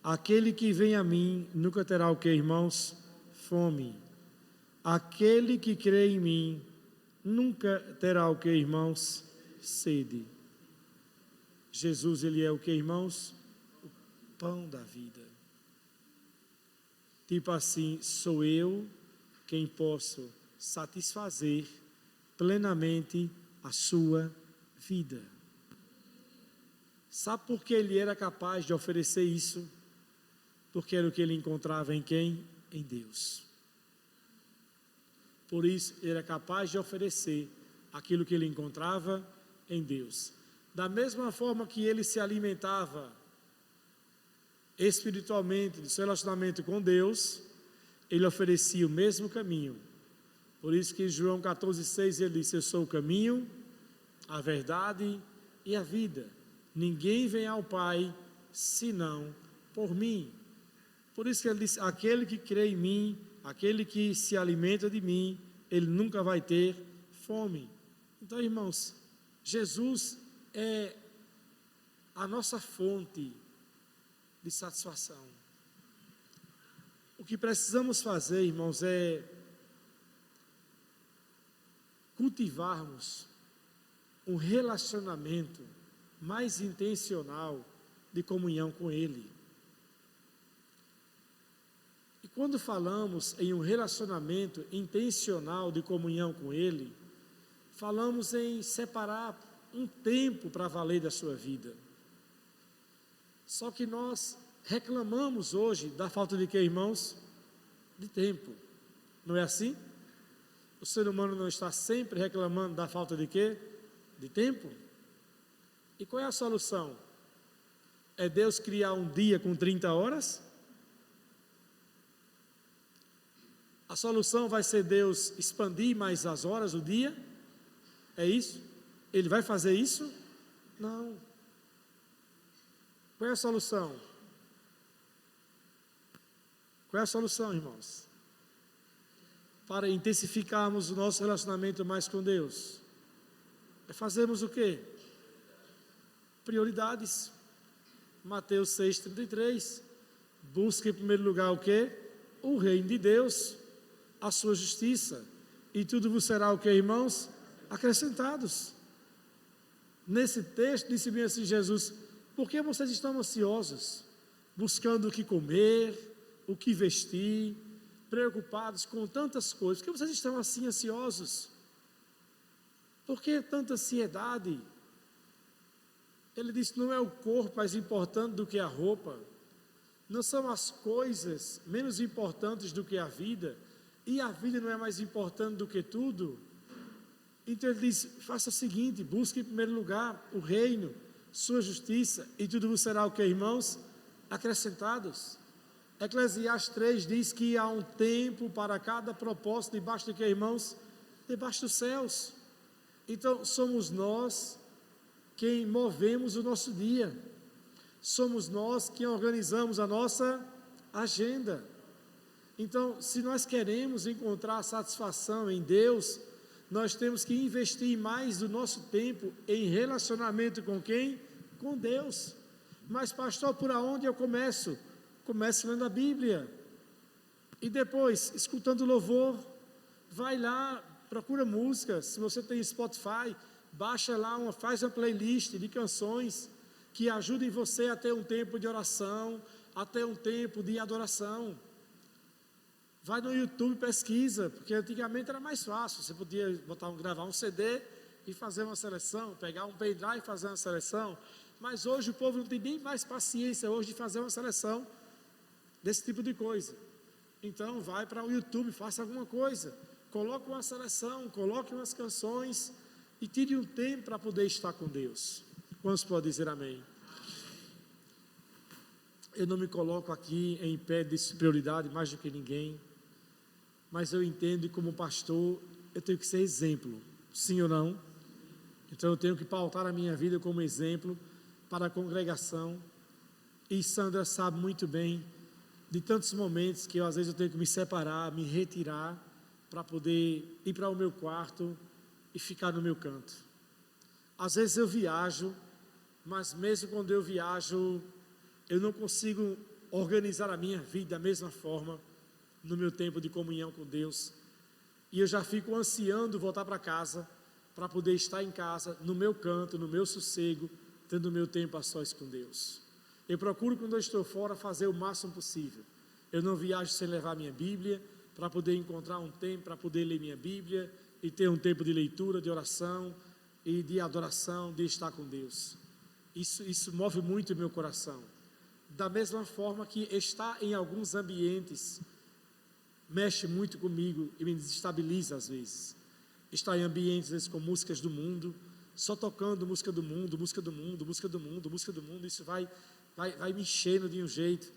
Aquele que vem a mim nunca terá o que, irmãos? Fome. Aquele que crê em mim nunca terá o que, irmãos? Sede. Jesus, ele é o que, irmãos? O pão da vida. Tipo assim, sou eu quem posso satisfazer plenamente a sua vida. Sabe por que ele era capaz de oferecer isso? Porque era o que ele encontrava em quem? Em Deus. Por isso, ele era capaz de oferecer aquilo que ele encontrava em Deus. Da mesma forma que ele se alimentava espiritualmente do seu relacionamento com Deus, ele oferecia o mesmo caminho. Por isso que em João 14,6 ele disse: eu sou o caminho, a verdade e a vida. Ninguém vem ao Pai senão por mim. Por isso que ele disse: aquele que crê em mim, aquele que se alimenta de mim, ele nunca vai ter fome. Então, irmãos, Jesus é a nossa fonte de satisfação. O que precisamos fazer, irmãos, é cultivarmos um relacionamento mais intencional de comunhão com Ele. E quando falamos em um relacionamento intencional de comunhão com Ele, falamos em separar um tempo para valer da sua vida. Só que nós reclamamos hoje da falta de quê, irmãos? De tempo. Não é assim? O ser humano não está sempre reclamando da falta de quê? De tempo. E qual é a solução? É Deus criar um dia com 30 horas? A solução vai ser Deus expandir mais as horas do dia? É isso? Ele vai fazer isso? Não. Qual é a solução? Qual é a solução, irmãos? Para intensificarmos o nosso relacionamento mais com Deus, é fazermos o quê? Prioridades. Mateus 6,33. Busque em primeiro lugar o quê? O reino de Deus, a sua justiça, e tudo vos será o quê, irmãos? Acrescentados. Nesse texto disse bem assim Jesus: por que vocês estão ansiosos, buscando o que comer, o que vestir, preocupados com tantas coisas? Por que vocês estão assim ansiosos? Por que tanta ansiedade? Ele disse: não é o corpo mais importante do que a roupa, não são as coisas menos importantes do que a vida, e a vida não é mais importante do que tudo. Então ele diz: faça o seguinte, busque em primeiro lugar o reino, sua justiça, e tudo vos será o que, irmãos? Acrescentados. Eclesiastes 3 diz que há um tempo para cada propósito debaixo de que, irmãos? Debaixo dos céus. Então somos nós quem movemos o nosso dia, somos nós quem organizamos a nossa agenda. Então, se nós queremos encontrar satisfação em Deus, nós temos que investir mais do nosso tempo em relacionamento com quem? Com Deus. Mas pastor, por onde eu começo? Comece lendo a Bíblia, e depois escutando louvor. Vai lá, procura música. Se você tem Spotify, baixa lá, faz uma playlist de canções que ajudem você a ter um tempo de oração, a ter um tempo de adoração. Vai no YouTube, pesquisa, porque antigamente era mais fácil, você podia gravar um CD e fazer uma seleção, pegar um pendrive e fazer uma seleção, mas hoje o povo não tem nem mais paciência hoje de fazer uma seleção desse tipo de coisa. Então vai para o YouTube, faça alguma coisa, coloque uma seleção, coloque umas canções e tire um tempo para poder estar com Deus. Quantos podem dizer amém? Eu não me coloco aqui em pé de prioridade mais do que ninguém, mas eu entendo que como pastor eu tenho que ser exemplo, sim ou não? Então eu tenho que pautar a minha vida como exemplo para a congregação. E Sandra sabe muito bem de tantos momentos que às vezes eu tenho que me separar, me retirar para poder ir para o meu quarto e ficar no meu canto. Às vezes eu viajo, mas mesmo quando eu viajo, eu não consigo organizar a minha vida da mesma forma no meu tempo de comunhão com Deus, e eu já fico ansiando voltar para casa, para poder estar em casa, no meu canto, no meu sossego, tendo o meu tempo a sós com Deus. Eu procuro, quando eu estou fora, fazer o máximo possível. Eu não viajo sem levar minha Bíblia, para poder encontrar um tempo, para poder ler minha Bíblia, e ter um tempo de leitura, de oração, e de adoração, de estar com Deus. Isso move muito o meu coração. Da mesma forma que estar em alguns ambientes mexe muito comigo e me desestabiliza às vezes. Estar em ambientes às vezes com músicas do mundo, só tocando música do mundo, música do mundo, música do mundo, música do mundo, isso vai me enchendo de um jeito.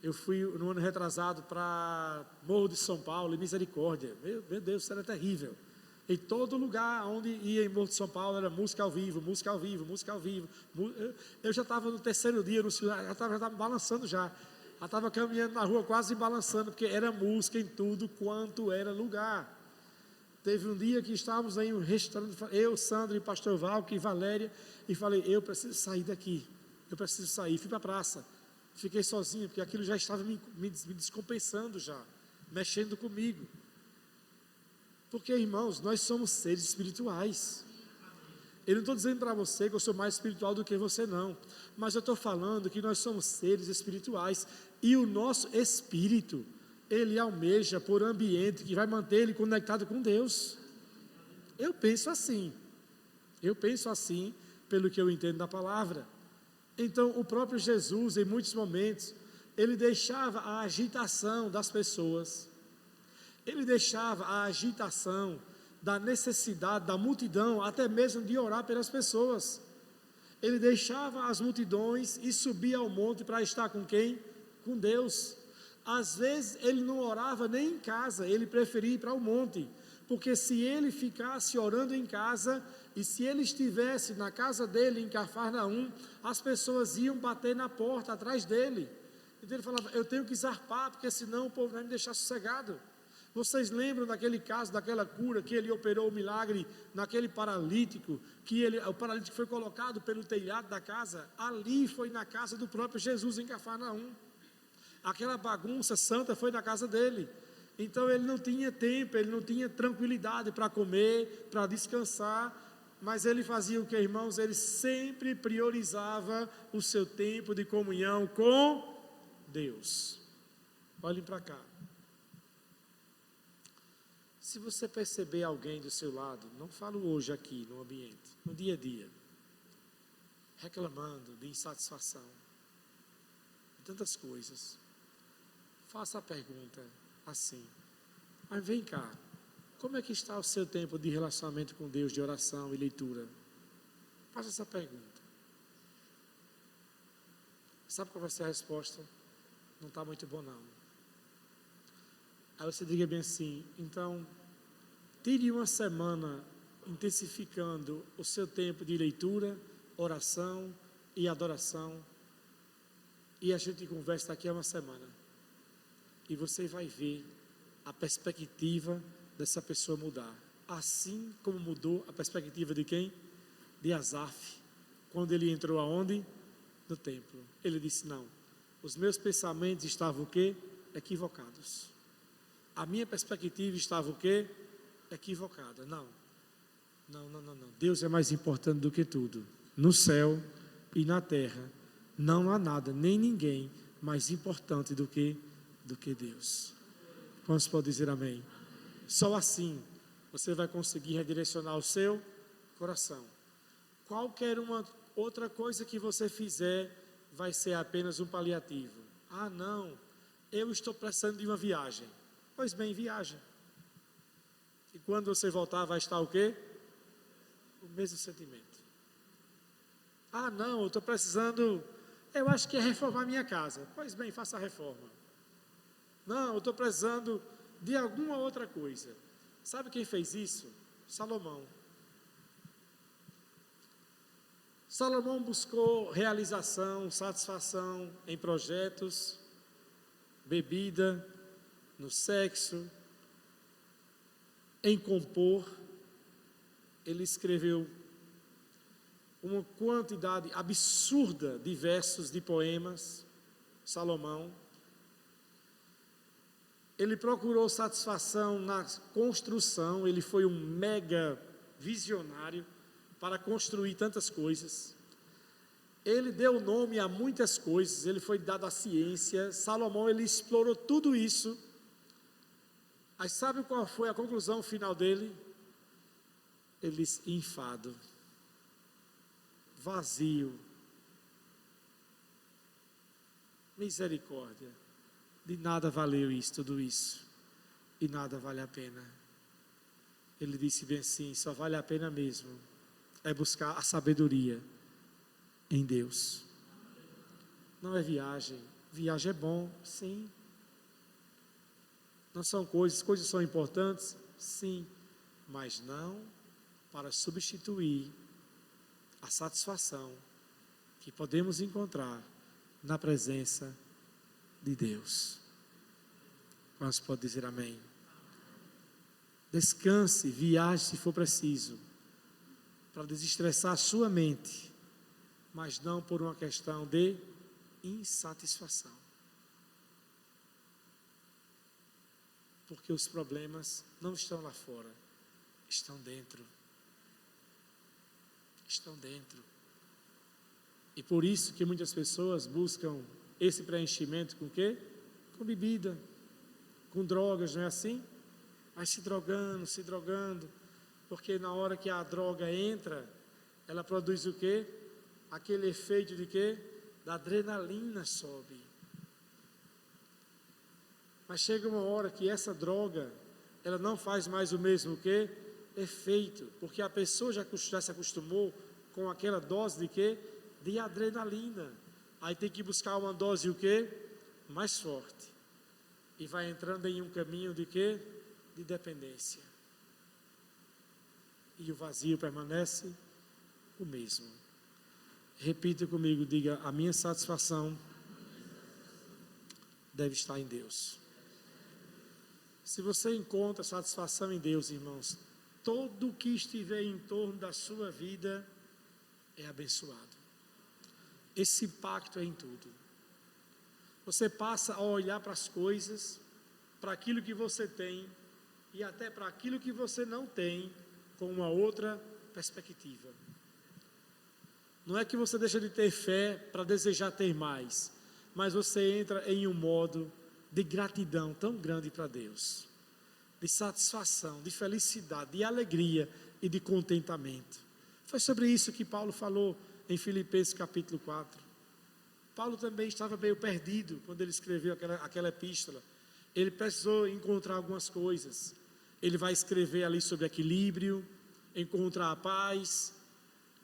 Eu fui no ano retrasado para Morro de São Paulo, e misericórdia, meu Deus, isso era terrível. Em todo lugar onde ia em Morro de São Paulo era música ao vivo, música ao vivo, música ao vivo. Eu já estava no terceiro dia, já estava balançando já estava caminhando na rua quase balançando, porque era música em tudo quanto era lugar. Teve um dia que estávamos em um restaurante, eu, Sandra e pastor Valque e Valéria, e falei: eu preciso sair daqui, eu preciso sair. Fui para a praça, Fiquei sozinho, porque aquilo já estava me descompensando já, mexendo comigo. Porque, irmãos, nós somos seres espirituais. Eu não estou dizendo para você que eu sou mais espiritual do que você, não. Mas eu estou falando que nós somos seres espirituais. E o nosso espírito, ele almeja por ambiente que vai manter ele conectado com Deus. Eu penso assim. Pelo que eu entendo da palavra. Então, o próprio Jesus, em muitos momentos, ele deixava a agitação das pessoas, ele deixava a agitação da necessidade da multidão, até mesmo de orar pelas pessoas. Ele deixava as multidões e subia ao monte para estar com quem? Com Deus. Às vezes, ele não orava nem em casa, ele preferia ir para o monte, porque se ele ficasse orando em casa, e se ele estivesse na casa dele, em Cafarnaum, as pessoas iam bater na porta atrás dele. Então ele falava, eu tenho que zarpar, porque senão o povo vai me deixar sossegado. Vocês lembram daquele caso, daquela cura, que ele operou o milagre naquele paralítico, o paralítico foi colocado pelo telhado da casa? Ali foi na casa do próprio Jesus, em Cafarnaum. Aquela bagunça santa foi na casa dele. Então ele não tinha tempo, ele não tinha tranquilidade para comer, para descansar. Mas ele fazia o que, irmãos? Ele sempre priorizava o seu tempo de comunhão com Deus. Olhem para cá. Se você perceber alguém do seu lado, não falo hoje aqui no ambiente, no dia a dia, reclamando de insatisfação, de tantas coisas, faça a pergunta assim, mas vem cá, como é que está o seu tempo de relacionamento com Deus, de oração e leitura? Faça essa pergunta. Sabe qual vai ser a resposta? Não está muito bom não. Aí você diga bem assim, então, tire uma semana intensificando o seu tempo de leitura, oração e adoração, e a gente conversa daqui a uma semana. E você vai ver a perspectiva dessa pessoa mudar, assim como mudou a perspectiva de quem? De Asaf, quando ele entrou aonde? No templo. Ele disse, não, os meus pensamentos estavam o quê? Equivocados. A minha perspectiva estava o quê? Equivocada. Não. Deus é mais importante do que tudo. No céu e na terra, não há nada, nem ninguém mais importante do que Deus. Quantos podem dizer amém? Só assim você vai conseguir redirecionar o seu coração. Qualquer uma outra coisa que você fizer vai ser apenas um paliativo. Ah, não, eu estou precisando de uma viagem. Pois bem, viaja. E quando você voltar vai estar o quê? O mesmo sentimento. Ah, não, eu estou precisando, eu acho que é reformar minha casa. Pois bem, faça a reforma. Não, eu estou precisando de alguma outra coisa. Sabe quem fez isso? Salomão. Salomão buscou realização, satisfação em projetos, bebida, no sexo, em compor. Ele escreveu uma quantidade absurda de versos, de poemas, Salomão. Ele procurou satisfação na construção, ele foi um mega visionário para construir tantas coisas. Ele deu nome a muitas coisas, ele foi dado à ciência. Salomão, ele explorou tudo isso. Aí sabe qual foi a conclusão final dele? Ele disse, enfado, vazio, misericórdia. De nada valeu isso, tudo isso, e nada vale a pena. Ele disse bem assim, só vale a pena mesmo, é buscar a sabedoria em Deus. Não é viagem, viagem é bom, sim. Não são coisas são importantes, sim, mas não para substituir a satisfação que podemos encontrar na presença de Deus. Quantos podem dizer amém? Descanse, viaje se for preciso, para desestressar a sua mente, mas não por uma questão de insatisfação. Porque os problemas não estão lá fora, estão dentro. Estão dentro. E por isso que muitas pessoas buscam esse preenchimento com o quê? Com bebida, com drogas, não é assim? Vai se drogando, porque na hora que a droga entra, ela produz o quê? Aquele efeito de quê? Da adrenalina sobe. Mas chega uma hora que essa droga, ela não faz mais o mesmo o quê? Efeito, porque a pessoa já se acostumou com aquela dose de quê? De adrenalina. Aí tem que buscar uma dose o quê? Mais forte. E vai entrando em um caminho de quê? De dependência. E o vazio permanece o mesmo. Repita comigo, diga: a minha satisfação deve estar em Deus. Se você encontra satisfação em Deus, irmãos, todo o que estiver em torno da sua vida é abençoado. Esse pacto é em tudo. Você passa a olhar para as coisas, para aquilo que você tem e até para aquilo que você não tem, com uma outra perspectiva. Não é que você deixa de ter fé para desejar ter mais, mas você entra em um modo de gratidão tão grande para Deus, de satisfação, de felicidade, de alegria e de contentamento. Foi sobre isso que Paulo falou em Filipenses capítulo 4. Paulo também estava meio perdido quando ele escreveu aquela epístola. Ele precisou encontrar algumas coisas. Ele vai escrever ali sobre equilíbrio, encontrar a paz,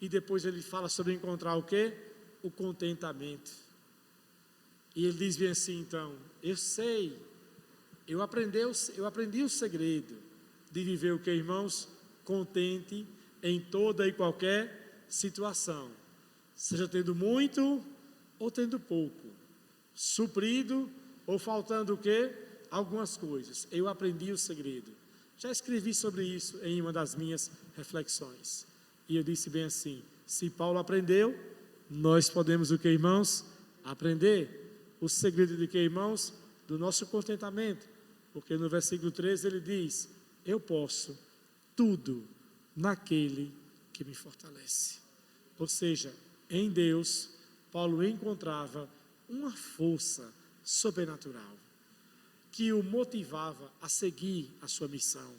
e depois ele fala sobre encontrar o quê? O contentamento. E ele diz bem assim, então: eu aprendi o segredo de viver o que, irmãos? Contente em toda e qualquer situação, seja tendo muito ou tendo pouco, suprido ou faltando o quê? Algumas coisas. Eu aprendi o segredo. Já escrevi sobre isso em uma das minhas reflexões. E eu disse bem assim: se Paulo aprendeu, nós podemos o que, irmãos? Aprender. O segredo de que, irmãos? Do nosso contentamento. Porque no versículo 13 ele diz: eu posso tudo naquele que me fortalece. Ou seja, em Deus, Paulo encontrava uma força sobrenatural que o motivava a seguir a sua missão.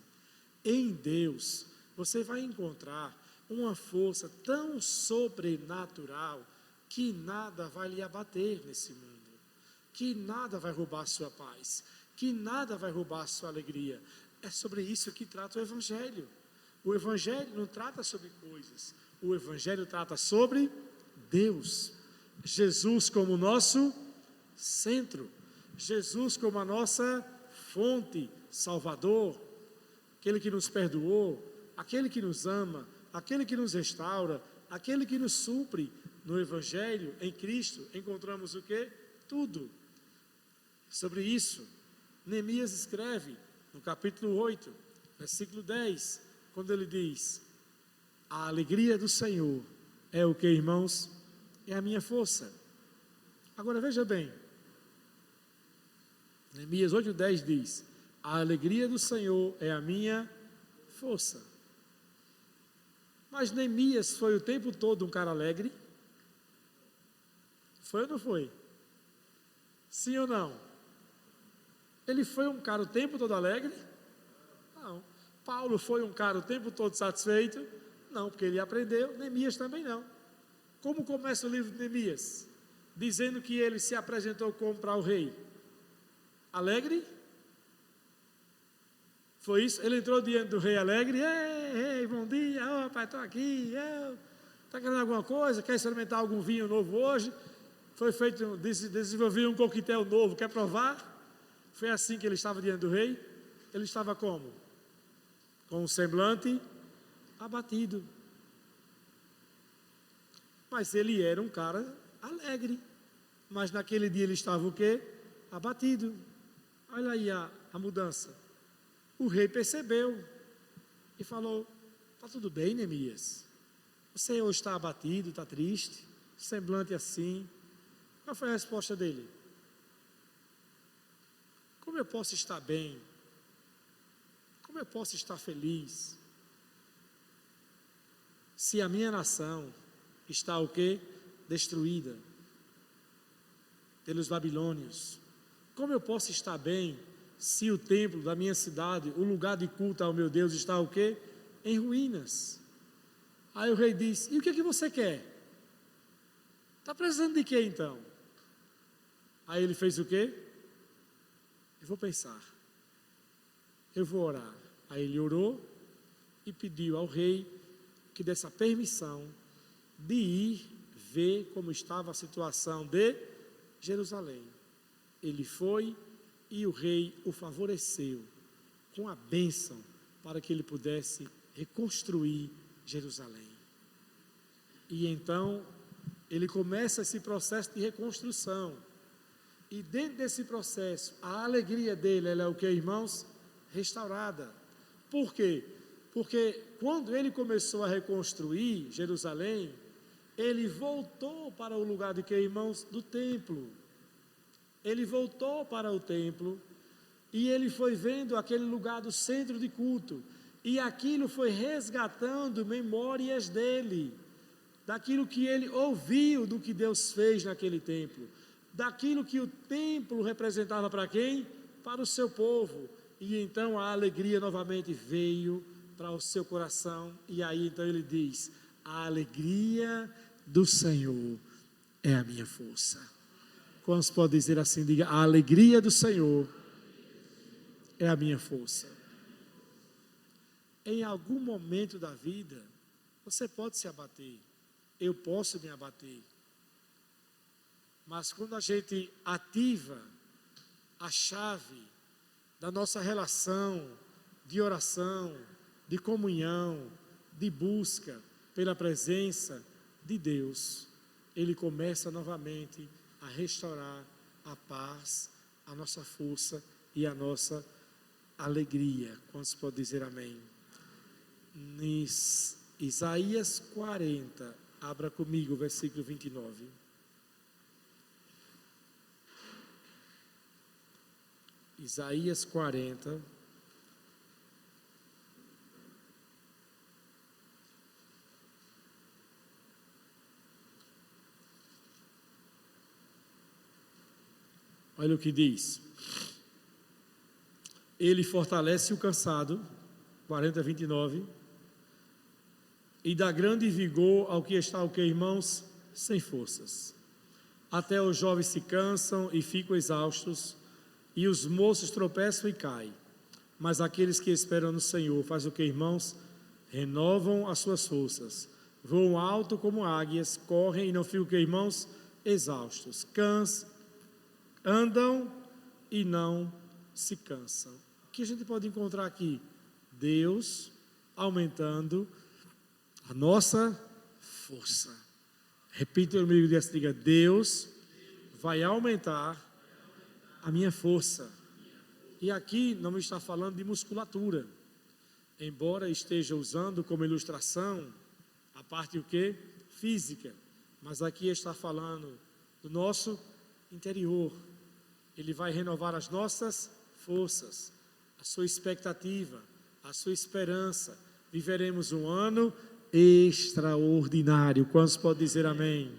Em Deus, você vai encontrar uma força tão sobrenatural que nada vai lhe abater nesse mundo, que nada vai roubar a sua paz, que nada vai roubar a sua alegria. É sobre isso que trata o Evangelho. O Evangelho não trata sobre coisas, o Evangelho trata sobre Deus. Jesus como nosso centro, Jesus como a nossa fonte, Salvador, aquele que nos perdoou, aquele que nos ama, aquele que nos restaura, aquele que nos supre. No Evangelho, em Cristo, encontramos o quê? Tudo. Sobre isso, Neemias escreve no capítulo 8, versículo 10, quando ele diz: a alegria do Senhor é o que, irmãos? É a minha força. Agora veja bem, Neemias 8:10 diz: a alegria do Senhor é a minha força. Mas Neemias foi o tempo todo um cara alegre? Foi ou não foi? Sim ou não? Ele foi um cara o tempo todo alegre? Não. Paulo foi um cara o tempo todo satisfeito? Não, porque ele aprendeu. Neemias também não. Como começa o livro de Neemias? Dizendo que ele se apresentou como para o rei? Alegre? Foi isso? Ele entrou diante do rei alegre: ei, bom dia, pai, estou aqui, está querendo alguma coisa? Quer experimentar algum vinho novo hoje? Foi feito, desenvolvido um coquetel novo, quer provar? Foi assim que ele estava diante do rei? Ele estava como? Com um semblante abatido. Mas ele era um cara alegre. Mas naquele dia ele estava o quê? Abatido. Olha aí a mudança. O rei percebeu e falou: está tudo bem, Neemias? Você hoje está abatido, está triste, semblante assim. Qual foi a resposta dele? Como eu posso estar bem? Como eu posso estar feliz? Se a minha nação está o quê? Destruída pelos babilônios. Como eu posso estar bem se o templo da minha cidade, o lugar de culto ao meu Deus, está o quê? Em ruínas. Aí o rei disse: e o que é que você quer? Está precisando de quê então? Aí ele fez o quê? Eu vou pensar. Eu vou orar. Aí ele orou e pediu ao rei que desse a permissão de ir ver como estava a situação de Jerusalém. Ele foi e o rei o favoreceu com a bênção para que ele pudesse reconstruir Jerusalém. E então ele começa esse processo de reconstrução. E dentro desse processo, a alegria dele, ela é o que, irmãos? Restaurada. Por quê? Porque quando ele começou a reconstruir Jerusalém, ele voltou para o lugar de que, irmãos? Do templo. Ele voltou para o templo e ele foi vendo aquele lugar do centro de culto. E aquilo foi resgatando memórias dele, daquilo que ele ouviu do que Deus fez naquele templo, daquilo que o templo representava para quem? Para o seu povo. E então a alegria novamente veio para o seu coração. E aí então ele diz: a alegria do Senhor é a minha força. Quantos podem dizer assim? Diga: a alegria do Senhor é a minha força. Em algum momento da vida, você pode se abater. Eu posso me abater. Mas quando a gente ativa a chave da nossa relação de oração, de comunhão, de busca pela presença de Deus, Ele começa novamente a restaurar a paz, a nossa força e a nossa alegria. Quantos podem dizer amém? Isaías 40, abra comigo o versículo 29. Isaías 40. Olha o que diz: ele fortalece o cansado, 40, 29, e dá grande vigor ao que está, o que, irmãos? Sem forças. Até os jovens se cansam e ficam exaustos, e os moços tropeçam e caem. Mas aqueles que esperam no Senhor, faz o que, irmãos? Renovam as suas forças, voam alto como águias, correm e não ficam, o que, irmãos? Exaustos. Andam e não se cansam. O que a gente pode encontrar aqui? Deus aumentando a nossa força. Repita comigo, diga: Deus vai aumentar a minha força. E aqui não está falando de musculatura, embora esteja usando como ilustração a parte o quê? Física, mas aqui está falando do nosso interior. Ele vai renovar as nossas forças, a sua expectativa, a sua esperança. Viveremos um ano extraordinário. Quantos podem dizer amém?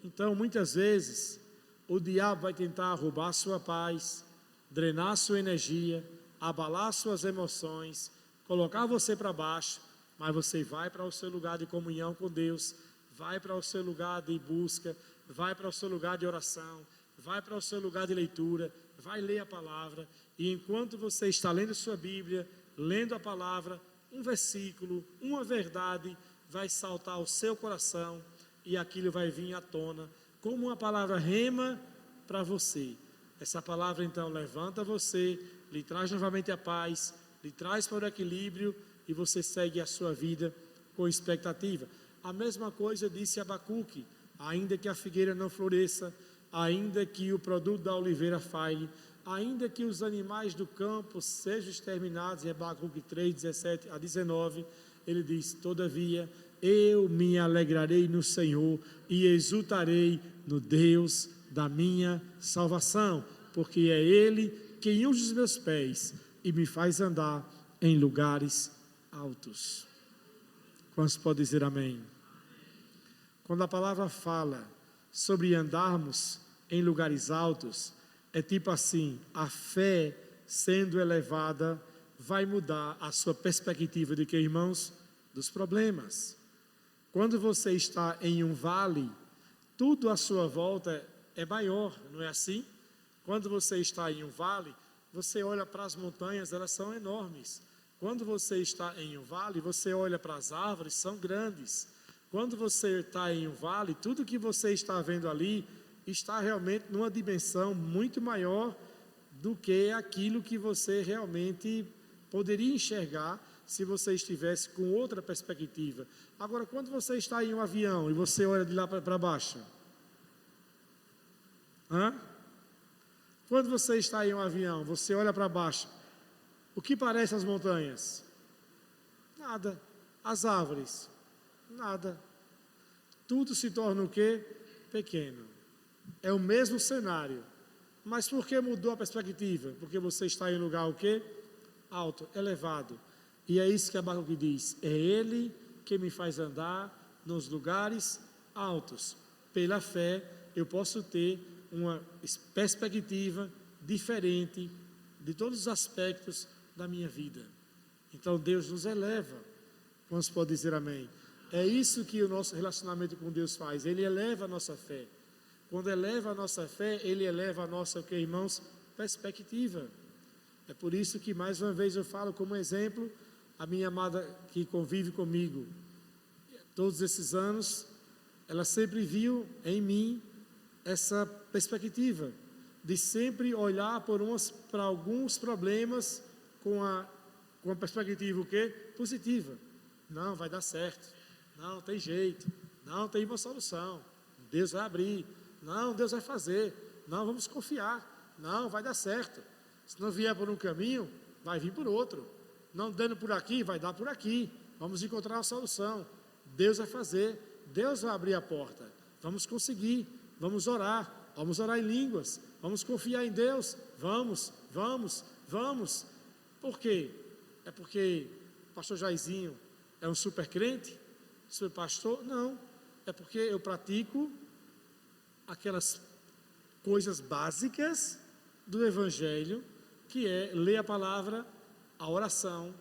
Então, muitas vezes, o diabo vai tentar roubar a sua paz, drenar a sua energia, abalar suas emoções, colocar você para baixo, mas você vai para o seu lugar de comunhão com Deus, vai para o seu lugar de busca, vai para o seu lugar de oração, vai para o seu lugar de leitura, vai ler a palavra, e enquanto você está lendo sua Bíblia, lendo a palavra, um versículo, uma verdade vai saltar ao seu coração, e aquilo vai vir à tona, como uma palavra rema para você. Essa palavra então levanta você, lhe traz novamente a paz, lhe traz para o equilíbrio, e você segue a sua vida com expectativa. A mesma coisa disse Abacuque: ainda que a figueira não floresça, ainda que o produto da oliveira falhe, ainda que os animais do campo sejam exterminados, em Abacuque 3, 17 a 19, ele diz: todavia eu me alegrarei no Senhor e exultarei no Deus da minha salvação, porque é Ele quem unge os meus pés e me faz andar em lugares altos. Quantos podem dizer amém? Quando a palavra fala sobre andarmos em lugares altos, é tipo assim: a fé sendo elevada vai mudar a sua perspectiva de que, irmãos? Dos problemas. Quando você está em um vale, tudo à sua volta é maior, não é assim? Quando você está em um vale, você olha para as montanhas, elas são enormes. Quando você está em um vale, você olha para as árvores, são grandes. Quando você está em um vale, tudo que você está vendo ali está realmente numa dimensão muito maior do que aquilo que você realmente poderia enxergar se você estivesse com outra perspectiva. Agora, quando você está em um avião e você olha de lá para baixo, quando você está em um avião, você olha para baixo, o que parece as montanhas? Nada. As árvores? Nada. Tudo se torna o quê? Pequeno. É o mesmo cenário. Mas por que mudou a perspectiva? Porque você está em um lugar o quê? Alto, elevado. E é isso que Abacuque diz: é Ele que me faz andar nos lugares altos. Pela fé, eu posso ter uma perspectiva diferente de todos os aspectos da minha vida. Então Deus nos eleva. Quantos podem dizer amém? É isso que o nosso relacionamento com Deus faz. Ele eleva a nossa fé. Quando eleva a nossa fé, Ele eleva a nossa, o que, irmãos? Perspectiva. É por isso que mais uma vez eu falo como exemplo a minha amada que convive comigo todos esses anos. Ela sempre viu em mim essa perspectiva de sempre olhar para alguns problemas com a perspectiva o quê? Positiva. Não, vai dar certo. Não, tem jeito. Não, tem uma solução. Deus vai abrir. Não, Deus vai fazer. Não, vamos confiar. Não, vai dar certo. Se não vier por um caminho, vai vir por outro. Não dando por aqui, vai dar por aqui. Vamos encontrar a solução. Deus vai fazer. Deus vai abrir a porta. Vamos conseguir. Vamos orar. Vamos orar em línguas. Vamos confiar em Deus. Vamos. Por quê? É porque o pastor Jairzinho é um super crente? Super pastor? Não. É porque eu pratico aquelas coisas básicas do Evangelho, que é ler a palavra, a oração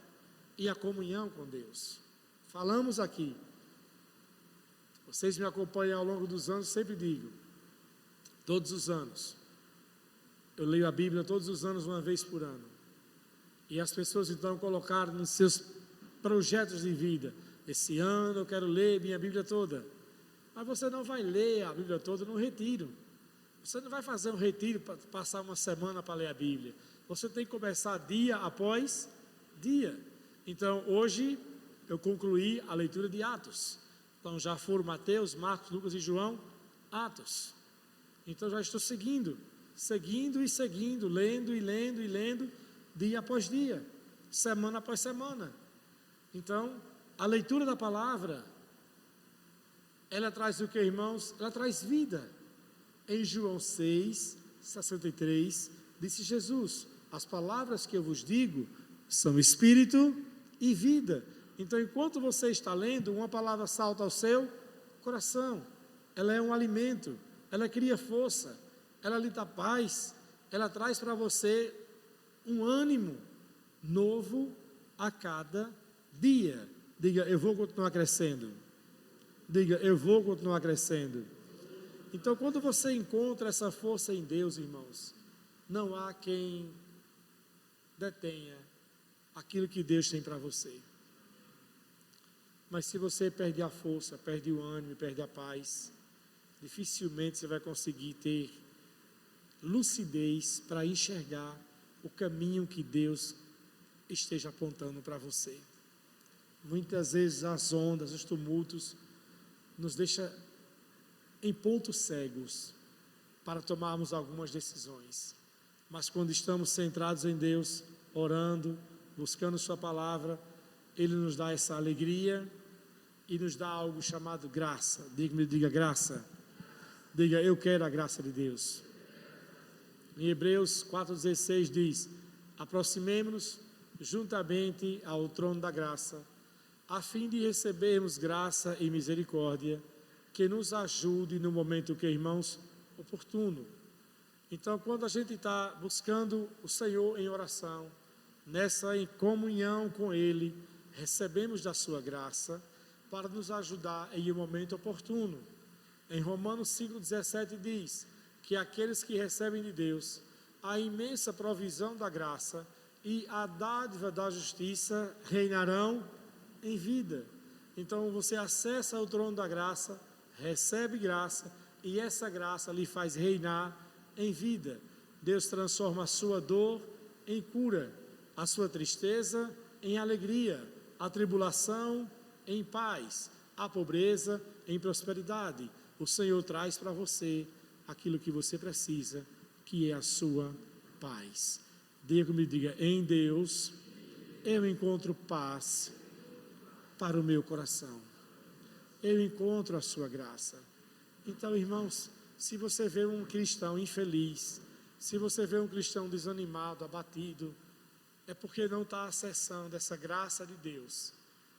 e a comunhão com Deus. Falamos aqui, vocês me acompanham ao longo dos anos, sempre digo, todos os anos, eu leio a Bíblia todos os anos, uma vez por ano, e as pessoas então colocaram nos seus projetos de vida: esse ano eu quero ler minha Bíblia toda. Mas você não vai ler a Bíblia toda no retiro. Você não vai fazer um retiro para passar uma semana para ler a Bíblia. Você tem que começar dia após dia. Então, hoje, eu concluí a leitura de Atos. Então, já foram Mateus, Marcos, Lucas e João, Atos. Então, já estou seguindo, lendo, dia após dia, semana após semana. Então, a leitura da palavra, ela traz o que, irmãos? Ela traz vida. Em João 6:63, disse Jesus: as palavras que eu vos digo são espírito e vida. Então, enquanto você está lendo, uma palavra salta ao seu coração. Ela é um alimento, ela cria força, ela lhe dá paz, ela traz para você um ânimo novo a cada dia. Diga: eu vou continuar crescendo. Diga: eu vou continuar crescendo. Então, quando você encontra essa força em Deus, irmãos, não há quem detenha aquilo que Deus tem para você. Mas se você perde a força, perde o ânimo, perde a paz, dificilmente você vai conseguir ter lucidez para enxergar o caminho que Deus esteja apontando para você. Muitas vezes as ondas, os tumultos nos deixam em pontos cegos para tomarmos algumas decisões. Mas quando estamos centrados em Deus, orando, buscando Sua palavra, Ele nos dá essa alegria e nos dá algo chamado graça. Diga graça. Diga, eu quero a graça de Deus. Em Hebreus 4,16 diz: aproximemo-nos juntamente ao trono da graça, a fim de recebermos graça e misericórdia, que nos ajude no momento que, irmãos, oportuno. Então, quando a gente está buscando o Senhor em oração, nessa em comunhão com Ele, recebemos da sua graça para nos ajudar em um momento oportuno. Em Romanos 5,17 diz que aqueles que recebem de Deus a imensa provisão da graça e a dádiva da justiça reinarão em vida. Então você acessa o trono da graça, recebe graça e essa graça lhe faz reinar em vida. Deus transforma a sua dor em cura, a sua tristeza em alegria, a tribulação em paz, a pobreza em prosperidade. O Senhor traz para você aquilo que você precisa, que é a sua paz. Diga, em Deus eu encontro paz para o meu coração. Eu encontro a sua graça. Então, irmãos, se você vê um cristão infeliz, se você vê um cristão desanimado, abatido, é porque não está acessando essa graça de Deus.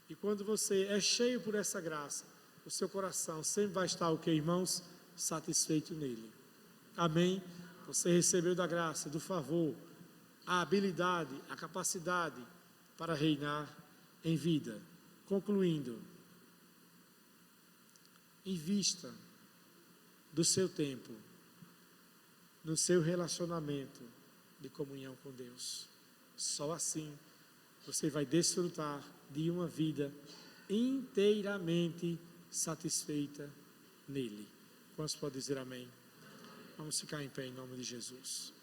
E quando você é cheio por essa graça, o seu coração sempre vai estar, o que, irmãos? Satisfeito nele. Amém? Você recebeu da graça, do favor, a habilidade, a capacidade para reinar em vida. Concluindo, invista do seu tempo no seu relacionamento de comunhão com Deus. Só assim você vai desfrutar de uma vida inteiramente satisfeita nele. Quantos podem dizer amém? Vamos ficar em pé em nome de Jesus.